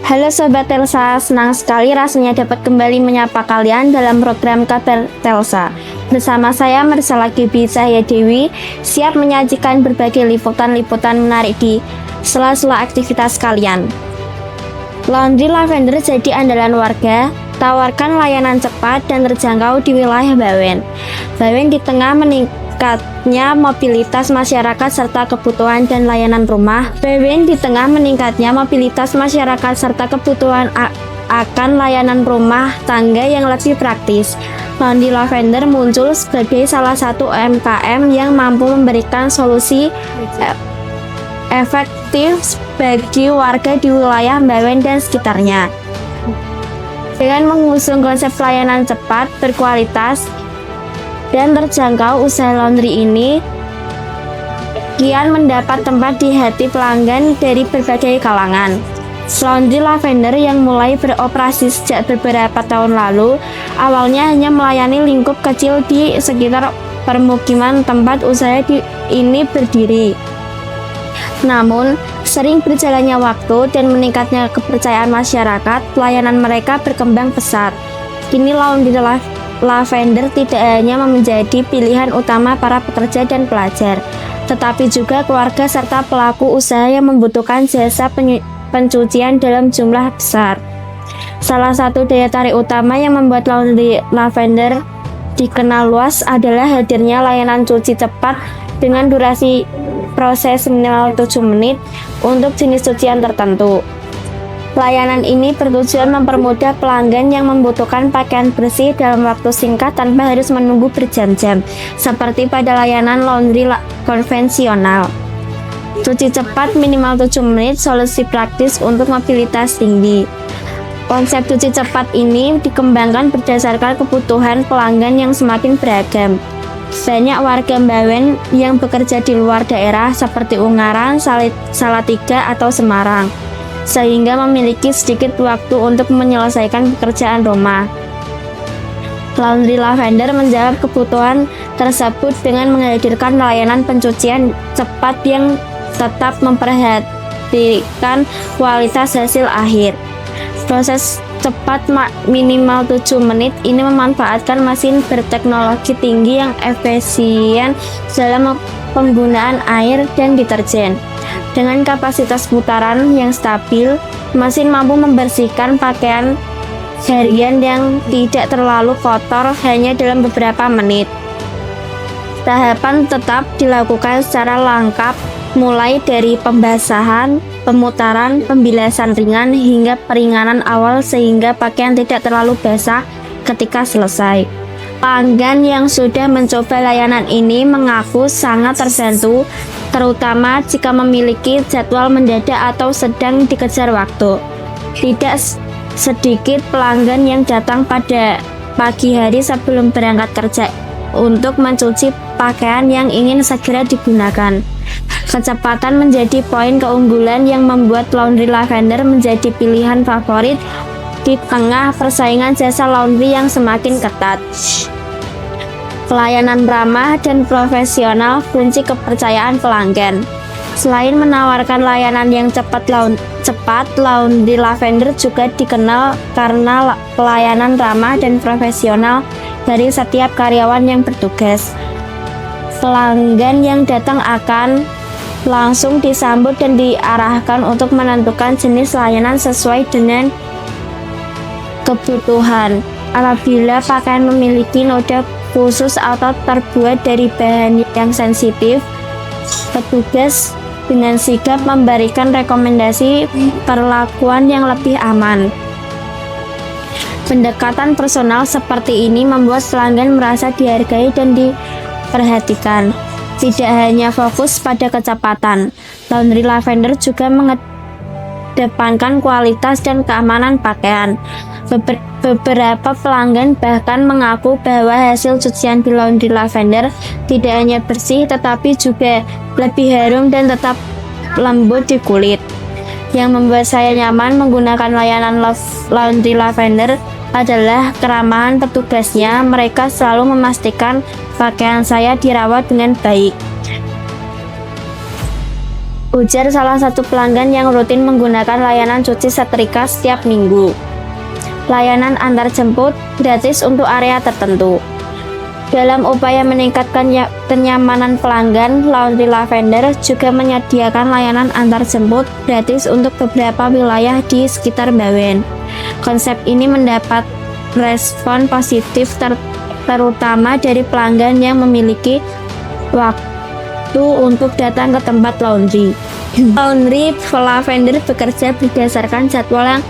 Halo Sobat Telsa, senang sekali rasanya dapat kembali menyapa kalian dalam program Kabar Telsa. Bersama saya Marsala Gibi Cahya Dewi, siap menyajikan berbagai liputan-liputan menarik di sela-sela aktivitas kalian. Laundry Lavender jadi andalan warga, tawarkan layanan cepat dan terjangkau di wilayah Bawen. Bawen di tengah meningkatnya mobilitas masyarakat serta kebutuhan dan layanan rumah. Bawen di tengah meningkatnya mobilitas masyarakat serta kebutuhan akan layanan rumah tangga yang lebih praktis. Laundry Lavender muncul sebagai salah satu UMKM yang mampu memberikan solusi efektif bagi warga di wilayah Bawen dan sekitarnya. Dengan mengusung konsep layanan cepat, berkualitas, dan terjangkau, usaha laundry ini kian mendapat tempat di hati pelanggan dari berbagai kalangan. Laundry Lavender yang mulai beroperasi sejak beberapa tahun lalu, awalnya hanya melayani lingkup kecil di sekitar permukiman tempat usaha ini berdiri. Namun, sering berjalannya waktu dan meningkatnya kepercayaan masyarakat, pelayanan mereka berkembang pesat. Kini Laundry Lavender tidak hanya menjadi pilihan utama para pekerja dan pelajar, tetapi juga keluarga serta pelaku usaha yang membutuhkan jasa pencucian dalam jumlah besar. Salah satu daya tarik utama yang membuat Laundry Lavender dikenal luas adalah hadirnya layanan cuci cepat dengan durasi proses minimal 7 menit untuk jenis cucian tertentu. Layanan ini bertujuan mempermudah pelanggan yang membutuhkan pakaian bersih dalam waktu singkat tanpa harus menunggu berjam-jam, seperti pada layanan laundry konvensional. Cuci cepat minimal 7 menit, solusi praktis untuk mobilitas tinggi. Konsep cuci cepat ini dikembangkan berdasarkan kebutuhan pelanggan yang semakin beragam. Banyak warga Bawen yang bekerja di luar daerah seperti Ungaran, Salatiga, atau Semarang, sehingga memiliki sedikit waktu untuk menyelesaikan pekerjaan rumah. Laundry Lavender menjawab kebutuhan tersebut dengan menghadirkan layanan pencucian cepat yang tetap memperhatikan kualitas hasil akhir. Proses cepat minimal 7 menit ini memanfaatkan mesin berteknologi tinggi yang efisien dalam penggunaan air dan deterjen. Dengan kapasitas putaran yang stabil, mesin mampu membersihkan pakaian harian yang tidak terlalu kotor hanya dalam beberapa menit. Tahapan tetap dilakukan secara lengkap, mulai dari pembasahan, pemutaran, pembilasan ringan, hingga peringanan awal sehingga pakaian tidak terlalu basah ketika selesai. Pelanggan yang sudah mencoba layanan ini mengaku sangat terbantu, terutama jika memiliki jadwal mendadak atau sedang dikejar waktu. Tidak sedikit pelanggan yang datang pada pagi hari sebelum berangkat kerja untuk mencuci pakaian yang ingin segera digunakan. Kecepatan menjadi poin keunggulan yang membuat Laundry Lavender menjadi pilihan favorit di tengah persaingan jasa laundry yang semakin ketat. Pelayanan ramah dan profesional kunci kepercayaan pelanggan. Selain menawarkan layanan yang cepat, Laundry Lavender juga dikenal karena pelayanan ramah dan profesional dari setiap karyawan yang bertugas. Pelanggan yang datang akan langsung disambut dan diarahkan untuk menentukan jenis layanan sesuai dengan kebutuhan. Apabila pakaian memiliki noda khusus atau terbuat dari bahan yang sensitif, petugas dengan sigap memberikan rekomendasi perlakuan yang lebih aman. Pendekatan personal seperti ini membuat pelanggan merasa dihargai dan diperhatikan. Tidak hanya fokus pada kecepatan, Laundry Lavender juga mengedepankan kualitas dan keamanan pakaian. Beberapa pelanggan bahkan mengaku bahwa hasil cucian di Laundry Lavender tidak hanya bersih tetapi juga lebih harum dan tetap lembut di kulit. Yang membuat saya nyaman menggunakan layanan Laundry Lavender adalah keramahan petugasnya. Mereka selalu memastikan pakaian saya dirawat dengan baik. Ujar salah satu pelanggan yang rutin menggunakan layanan cuci setrika setiap minggu. Layanan antar jemput gratis untuk area tertentu. Dalam upaya meningkatkan kenyamanan pelanggan, Laundry Lavender juga menyediakan layanan antar jemput gratis untuk beberapa wilayah di sekitar Bawen. Konsep ini mendapat respon positif terutama dari pelanggan yang memiliki waktu untuk datang ke tempat laundry. Laundry Lavender bekerja berdasarkan jadwal yang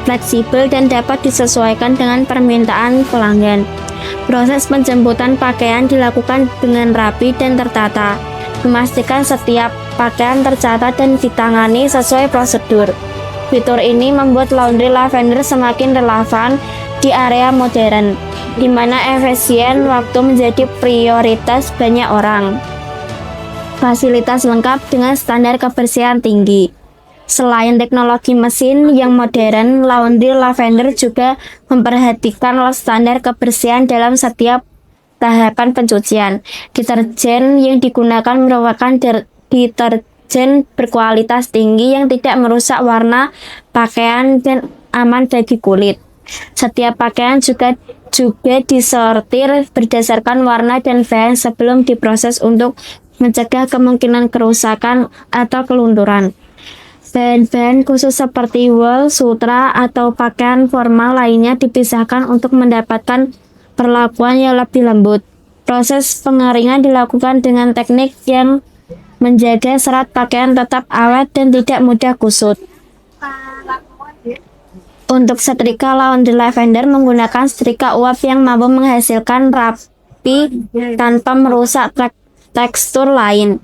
fleksibel dan dapat disesuaikan dengan permintaan pelanggan. Proses penjemputan pakaian dilakukan dengan rapi dan tertata, memastikan setiap pakaian tercatat dan ditangani sesuai prosedur. Fitur ini membuat Laundry Lavender semakin relevan di area modern, di mana efisien waktu menjadi prioritas banyak orang. Fasilitas lengkap dengan standar kebersihan tinggi. Selain teknologi mesin yang modern, Laundry Lavender juga memperhatikan standar kebersihan dalam setiap tahapan pencucian. Deterjen yang digunakan merupakan deterjen berkualitas tinggi yang tidak merusak warna pakaian dan aman bagi kulit. Setiap pakaian juga disortir berdasarkan warna dan bahan sebelum diproses untuk mencegah kemungkinan kerusakan atau kelunturan. Bahan-bahan khusus seperti wool, sutra, atau pakaian formal lainnya dipisahkan untuk mendapatkan perlakuan yang lebih lembut. Proses pengeringan dilakukan dengan teknik yang menjaga serat pakaian tetap awet dan tidak mudah kusut. Untuk setrika, Laundry Lavender menggunakan setrika uap yang mampu menghasilkan rapi tanpa merusak tekstur lain.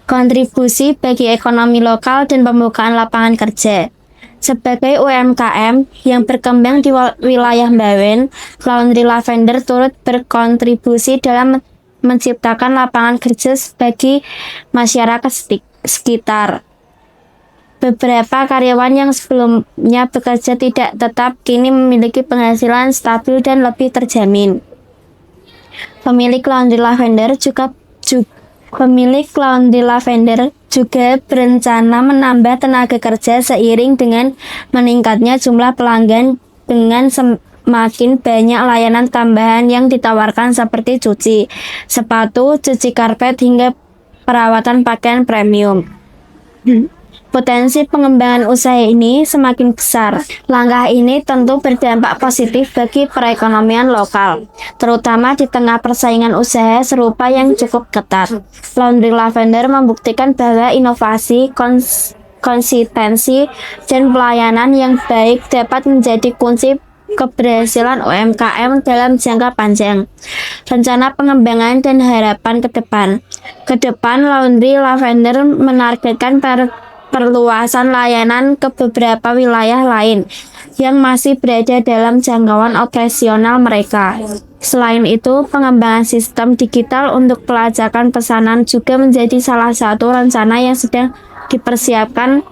Kontribusi bagi ekonomi lokal dan pembukaan lapangan kerja. Sebagai UMKM yang berkembang di wilayah Bawen, Laundry Lavender turut berkontribusi dalam menciptakan lapangan kerja bagi masyarakat sekitar. Beberapa karyawan yang sebelumnya bekerja tidak tetap kini memiliki penghasilan stabil dan lebih terjamin. Pemilik Laundry Lavender juga berencana menambah tenaga kerja seiring dengan meningkatnya jumlah pelanggan dengan semakin banyak layanan tambahan yang ditawarkan seperti cuci sepatu, cuci karpet, hingga perawatan pakaian premium. Potensi pengembangan usaha ini semakin besar. Langkah ini tentu berdampak positif bagi perekonomian lokal, terutama di tengah persaingan usaha serupa yang cukup ketat. Laundry Lavender membuktikan bahwa inovasi, konsistensi, dan pelayanan yang baik dapat menjadi kunci keberhasilan UMKM dalam jangka panjang. Rencana pengembangan dan harapan ke depan, Laundry Lavender menargetkan perluasan layanan ke beberapa wilayah lain yang masih berada dalam jangkauan operasional mereka. Selain itu, pengembangan sistem digital untuk pelacakan pesanan juga menjadi salah satu rencana yang sedang dipersiapkan.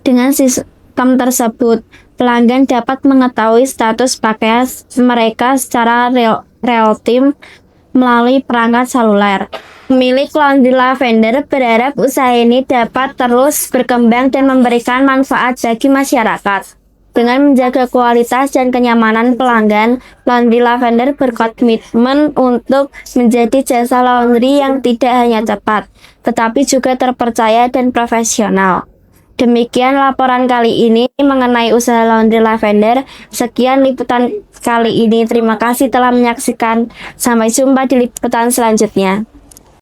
Dengan sistem tersebut, pelanggan dapat mengetahui status pakaian mereka secara real-time melalui perangkat seluler. Pemilik Laundry Lavender berharap usaha ini dapat terus berkembang dan memberikan manfaat bagi masyarakat. Dengan menjaga kualitas dan kenyamanan pelanggan, Laundry Lavender berkomitmen untuk menjadi jasa laundry yang tidak hanya cepat, tetapi juga terpercaya dan profesional. Demikian laporan kali ini mengenai usaha Laundry Lavender. Sekian liputan kali ini. Terima kasih telah menyaksikan. Sampai jumpa di liputan selanjutnya.